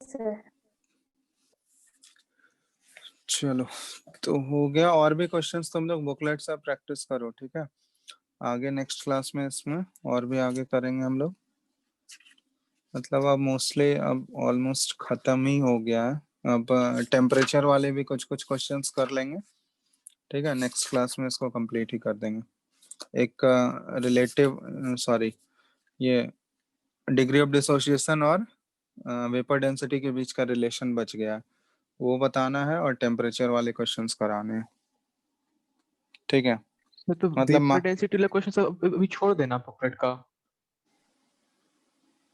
sir. चलो तो हो गया। और भी क्वेश्चंस तुम लोग बुकलेट से प्रैक्टिस करो, ठीक है। आगे नेक्स्ट क्लास में इसमें और भी आगे करेंगे हम लोग। मतलब अब मोस्टली अब ऑलमोस्ट खत्म ही हो गया है। अब टेम्परेचर वाले भी कुछ कुछ क्वेश्चंस कर लेंगे, ठीक है। नेक्स्ट क्लास में इसको कंप्लीट ही कर देंगे। एक रिलेटिव सॉरी ये डिग्री ऑफ डिसोसिएशन और वेपर डेंसिटी के बीच का रिलेशन बच गया है, वो बताना है और टेम्परेचर वाले क्वेश्चंस कराने हैं, ठीक है। तो मतलब वेपर डेंसिटी वाला क्वेश्चन सब अभी छोड़ देना बुकलेट का।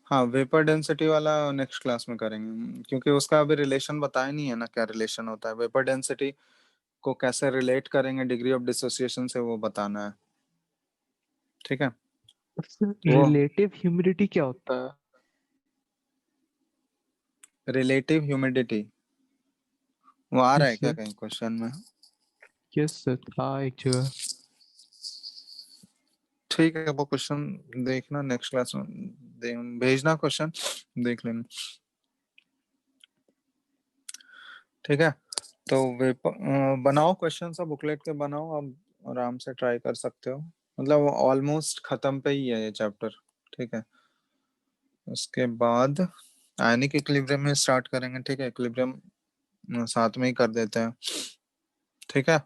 हाँ, वेपर डेंसिटी वाला नेक्स्ट क्लास में करेंगे, क्योंकि उसका अभी रिलेशन बताया नहीं है ना, क्या रिलेशन होता है। वेपर डेंसिटी को कैसे रिलेट करेंगे डिग्री ऑफ डिसोसिएशन से, वो बताना है, ठीक है। वो रिलेटिव ह्यूमिडिटी क्या होता है? रिलेटिव ह्यूमिडिटी वो आ रहा है यस क्या सर, कहीं क्वेश्चन में? यस सर, था एक जगह। ठीक है, वो क्वेश्चन देखना नेक्स्ट क्लास में, भेजना क्वेश्चन, देख लेना, ठीक है। तो बनाओ क्वेश्चन सब बुकलेट के बनाओ, अब आराम से ट्राई कर सकते हो। मतलब ऑलमोस्ट खत्म पे ही है ये चैप्टर, ठीक है। उसके बाद आयनिक इक्विलिब्रियम में स्टार्ट करेंगे, ठीक है। इक्विलिब्रियम साथ में ही कर देते हैं, ठीक है।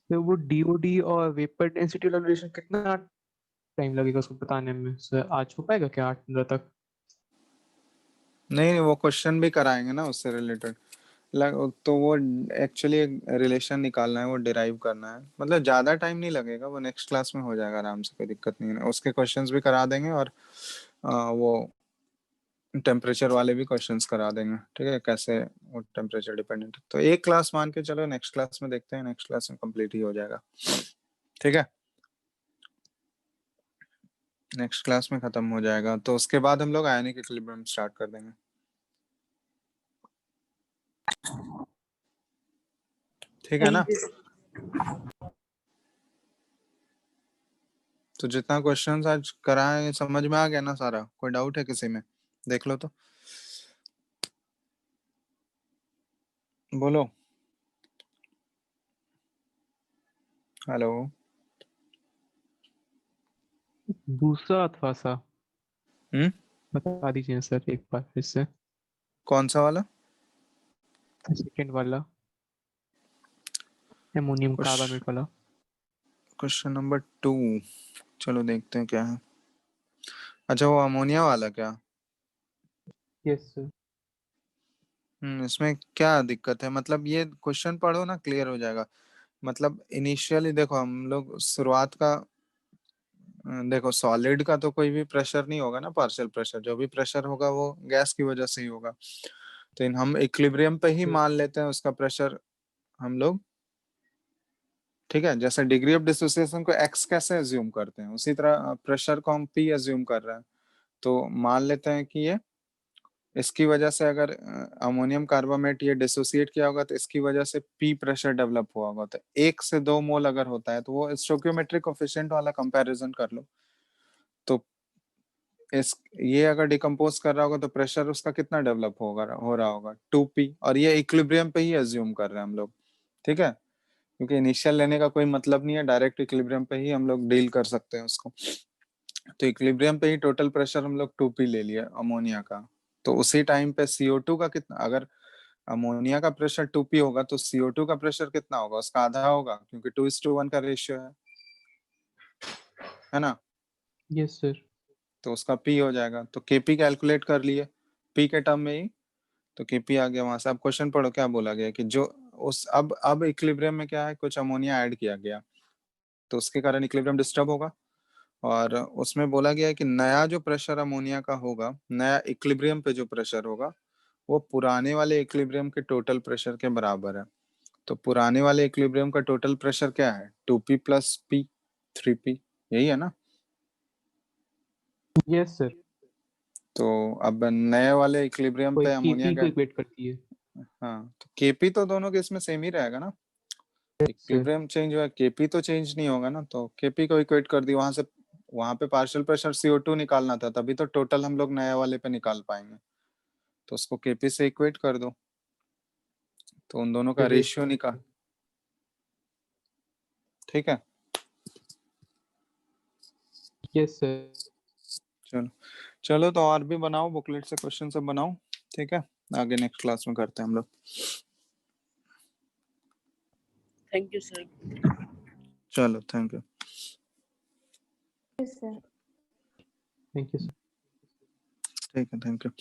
तो वो डीओडी और वेपर डेंसिटी वाला रिलेशन कितना टाइम लगेगा उसको बताने में सर? आज हो पाएगा क्या 8-15 तक? नहीं, वो क्वेश्चन भी कराएंगे ना उससे रिलेटेड। तो वो एक्चुअली रिलेशन निकालना है, वो डिराइव करना है। मतलब ज्यादा टाइम नहीं लगेगा, वो नेक्स्ट क्लास में हो जाएगा आराम से, कोई दिक्कत नहीं है। उसके क्वेश्चंस भी करा देंगे और वो टेम्परेचर वाले भी क्वेश्चंस करा देंगे, ठीक है। कैसे वो टेम्परेचर डिपेंडेंट, तो एक क्लास मान के चलो, नेक्स्ट क्लास में देखते हैं, नेक्स्ट क्लास में कंप्लीट ही हो जाएगा, ठीक है। नेक्स्ट क्लास में खत्म हो जाएगा, तो उसके बाद हम लोग आयनिक इक्विलिब्रियम स्टार्ट कर देंगे, ठीक है ना। तो जितना क्वेश्चंस आज कराए समझ में आ गया ना सारा? कोई डाउट है किसी में? देख लो तो, बोलो। हेलो। दूसरा अथवा सा हम्म, बता दीजिए सर एक बार फिर से। कौन सा वाला? सेकंड वाला, एमोनियम कार्बामेट वाला। क्वेश्चन नंबर 2, चलो देखते हैं क्या है। अच्छा, वो अमोनिया वाला क्या? Yes sir. इसमें क्या दिक्कत है? मतलब ये क्वेश्चन पढ़ो ना, क्लियर हो जाएगा। मतलब इनिशियली देखो, हम लोग शुरुआत का देखो, सॉलिड का तो कोई भी प्रेशर नहीं होगा ना, पार्शियल प्रेशर। जो भी प्रेशर होगा वो गैस की वजह से ही होगा। तो हम इक्विलिब्रियम पे ही मान लेते हैं उसका प्रेशर हम लोग, ठीक है। जैसे डिग्री ऑफ डिसोसिएशन को x कैसे अज्यूम करते हैं, उसी तरह प्रेशर को हम p अज्यूम कर रहे हैं। तो मान लेते हैं कि ये इसकी वजह से, अगर अमोनियम कार्बामेट ये डिसोसिएट किया होगा तो इसकी वजह से p प्रेशर डेवलप हुआ होगा। तो 1 से 2 मोल अगर होता है तो वो स्टोइकियोमेट्रिक कोएफिशिएंट वाला कंपैरिजन कर लो। तो इस ये अगर डिकम्पोज कर रहा होगा तो प्रेशर उसका कितना डेवलप हो रहा होगा, 2p। और ये इक्विलिब्रियम पे ही अज्यूम कर रहे हैं हम लोग, ठीक है। क्योंकि इनिशियल लेने का कोई मतलब नहीं है, डायरेक्ट इक्विलिब्रियम पे ही हम लोग डील कर सकते हैं उसको। तो इक्विलिब्रियम पे ही टोटल प्रेशर हम लोग 2p ले लिया अमोनिया का। तो उसी टाइम पे CO2 का कितना, अगर अमोनिया का प्रेशर 2p होगा तो CO2 का प्रेशर कितना होगा, उसका आधा होगा, क्योंकि 2:1 का रेशियो है ना। Yes sir. तो उसका p हो जाएगा। तो kp कैलकुलेट कर लिए p के टर्म में ही, तो kp आ गया। वहां से आप क्वेश्चन पढ़ो, क्या बोला गया कि जो उस अब इक्विलिब्रियम में क्या है, कुछ अमोनिया ऐड किया गया, तो उसके कारण इक्विलिब्रियम डिस्टर्ब होगा। और उसमें बोला गया है कि नया जो प्रेशर अमोनिया का होगा, नया इक्विलिब्रियम पे जो प्रेशर होगा वो पुराने वाले इक्विलिब्रियम के टोटल प्रेशर के बराबर है। तो पुराने वाले इक्विलिब्रियम का टोटल प्रेशर क्या है, 2p + p 3p, यही है ना। Yes sir. तो अब नए वाले इक्विलिब्रियम कोई पे अमोनिया केपी को का, इक्वेट करती है। हाँ, तो केपी तो दोनों के इसमें सेम ही रहेगा ना, सर इक्विलिब्रियम चेंज हुआ, केपी तो चेंज नहीं होगा ना, तो केपी को इक्वेट कर दी। वहां पे पार्शियल प्रेशर CO2 निकालना था, तभी तो टोटल हम लोग नए वाले पे निकाल पाएंगे, तो उसको केपी से इक्वेट कर दो, तो उन दोनों का रेशियो निकाल, ठीक है। Yes sir. चलो चलो, तो और भी बनाओ, बुकलेट से क्वेश्चन सब बनाओ, ठीक है। आगे नेक्स्ट क्लास में करते हैं हम लोग। Thank you, sir. चलो, thank you. Yes, sir. Thank you sir. ठीक है, थैंक यू।